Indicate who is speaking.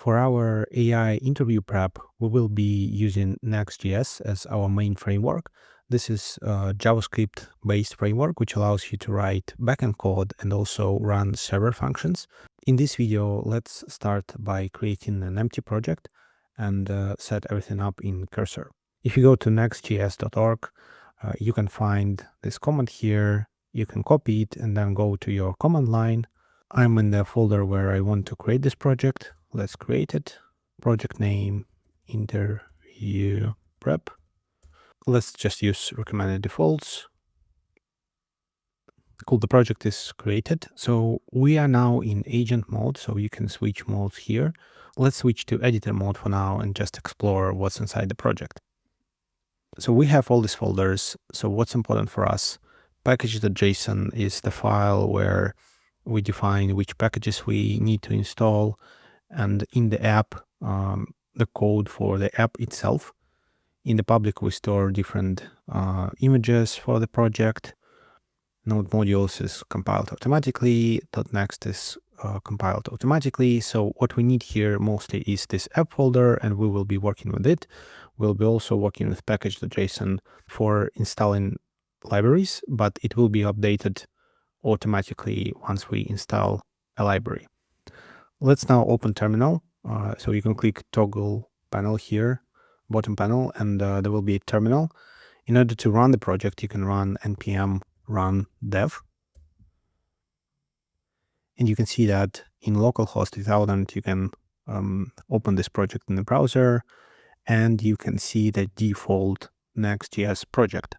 Speaker 1: For our AI interview prep, we will be using Next.js as our main framework. This is a JavaScript-based framework, which allows you to write backend code and also run server functions. In this video, let's start by creating an empty project and set everything up in Cursor. If you go to nextjs.org, you can find this command here. You can copy it and then go to your command line. I'm in the folder where I want to create this project. Let's create it. Project name, interview prep. Let's just use recommended defaults. Cool, the project is created. So we are now in agent mode, so you can switch modes here. Let's switch to editor mode for now and just explore what's inside the project. So we have all these folders. So what's important for us? Package.json is the file where we define which packages we need to install, and in the app, the code for the app itself. In the public, we store different images for the project. Node modules is compiled automatically. .next is compiled automatically. So what we need here mostly is this app folder, and we will be working with it. We'll be also working with package.json for installing libraries, but it will be updated automatically once we install a library. Let's now open terminal. So you can click toggle panel here, bottom panel, and there will be a terminal. In order to run the project, you can run npm run dev. And you can see that in localhost 3000, you can open this project in the browser, and you can see the default Next.js project.